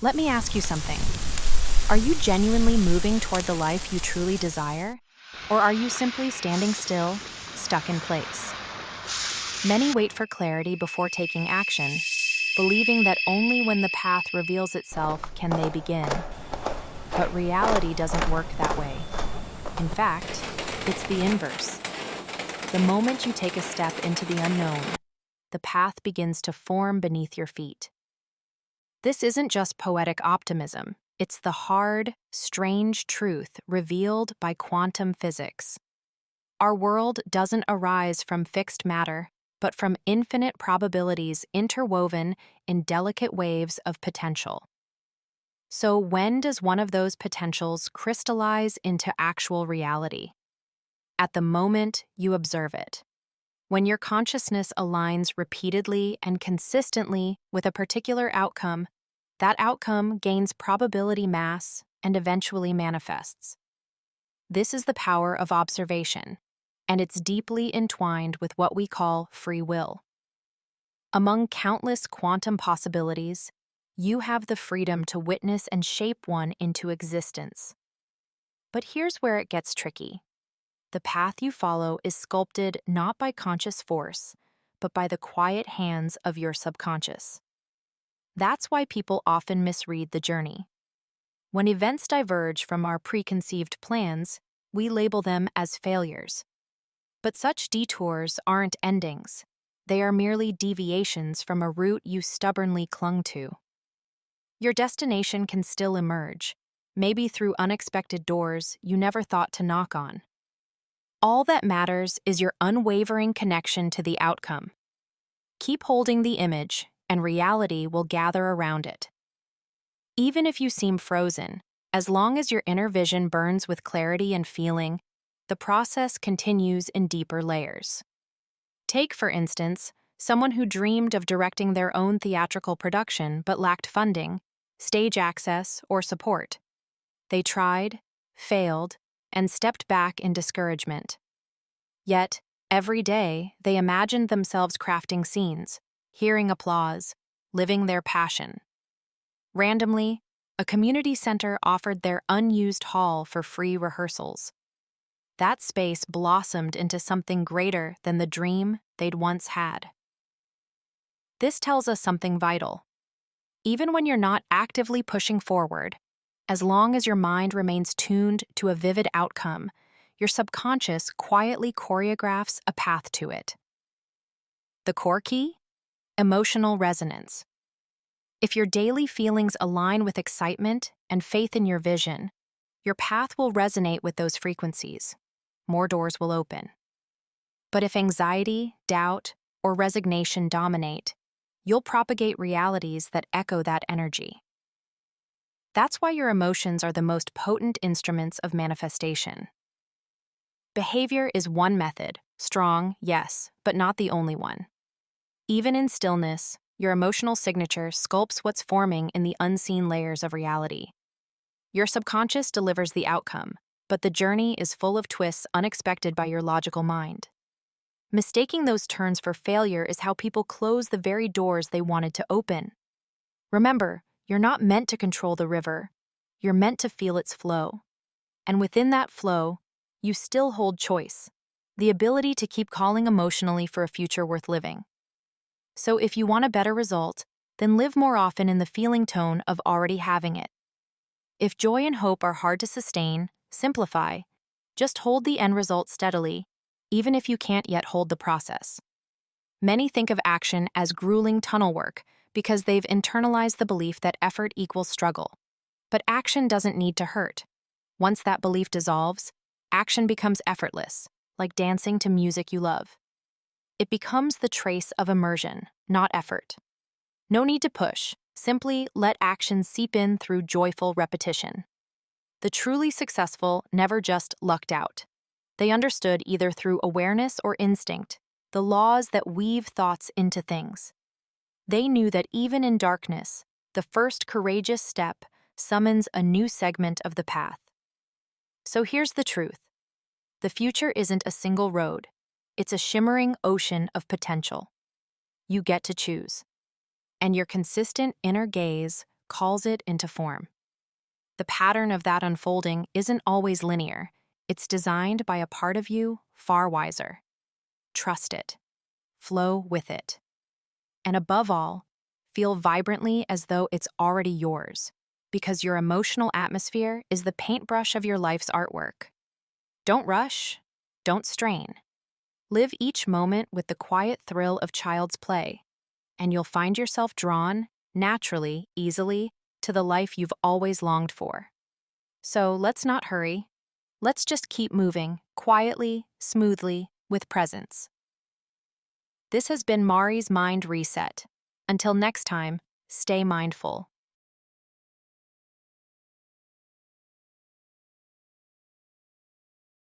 Let me ask you something. Are you genuinely moving toward the life you truly desire? Or are you simply standing still, stuck in place? Many wait for clarity before taking action, believing that only when the path reveals itself can they begin. But reality doesn't work that way. In fact, it's the inverse. The moment you take a step into the unknown, the path begins to form beneath your feet. This isn't just poetic optimism, it's the hard, strange truth revealed by quantum physics. Our world doesn't arise from fixed matter, but from infinite probabilities interwoven in delicate waves of potential. So when does one of those potentials crystallize into actual reality? At the moment you observe it. When your consciousness aligns repeatedly and consistently with a particular outcome, that outcome gains probability mass and eventually manifests. This is the power of observation, and it's deeply entwined with what we call free will. Among countless quantum possibilities, you have the freedom to witness and shape one into existence. But here's where it gets tricky. The path you follow is sculpted not by conscious force, but by the quiet hands of your subconscious. That's why people often misread the journey. When events diverge from our preconceived plans, we label them as failures. But such detours aren't endings. They are merely deviations from a route you stubbornly clung to. Your destination can still emerge, maybe through unexpected doors you never thought to knock on. All that matters is your unwavering connection to the outcome. Keep holding the image, and reality will gather around it. Even if you seem frozen, as long as your inner vision burns with clarity and feeling, the process continues in deeper layers. Take, for instance, someone who dreamed of directing their own theatrical production but lacked funding, stage access, or support. They tried, failed, and stepped back in discouragement. Yet, every day, they imagined themselves crafting scenes, hearing applause, living their passion. Randomly, a community center offered their unused hall for free rehearsals. That space blossomed into something greater than the dream they'd once had. This tells us something vital. Even when you're not actively pushing forward, as long as your mind remains tuned to a vivid outcome, your subconscious quietly choreographs a path to it. The core key? Emotional resonance. If your daily feelings align with excitement and faith in your vision, your path will resonate with those frequencies. More doors will open. But if anxiety, doubt, or resignation dominate, you'll propagate realities that echo that energy. That's why your emotions are the most potent instruments of manifestation. Behavior is one method, strong, yes, but not the only one. Even in stillness, your emotional signature sculpts what's forming in the unseen layers of reality. Your subconscious delivers the outcome, but the journey is full of twists unexpected by your logical mind. Mistaking those turns for failure is how people close the very doors they wanted to open. Remember, you're not meant to control the river. You're meant to feel its flow. And within that flow, you still hold choice, the ability to keep calling emotionally for a future worth living. So if you want a better result, then live more often in the feeling tone of already having it. If joy and hope are hard to sustain, simplify. Just hold the end result steadily, even if you can't yet hold the process. Many think of action as grueling tunnel work because they've internalized the belief that effort equals struggle. But action doesn't need to hurt. Once that belief dissolves, action becomes effortless, like dancing to music you love. It becomes the trace of immersion, not effort. No need to push, simply let action seep in through joyful repetition. The truly successful never just lucked out. They understood either through awareness or instinct the laws that weave thoughts into things. They knew that even in darkness, the first courageous step summons a new segment of the path. So here's the truth. The future isn't a single road. It's a shimmering ocean of potential. You get to choose. And your consistent inner gaze, calls it into form. The pattern of that unfolding isn't always linear. It's designed by a part of you far wiser. Trust it. Flow with it. And above all, feel vibrantly as though it's already yours, because your emotional atmosphere is the paintbrush of your life's artwork. Don't rush. Don't strain. Live each moment with the quiet thrill of child's play, and you'll find yourself drawn, naturally, easily, to the life you've always longed for. So let's not hurry. Let's just keep moving, quietly, smoothly, with presence. This has been Mari's Mind Reset. Until next time, stay mindful.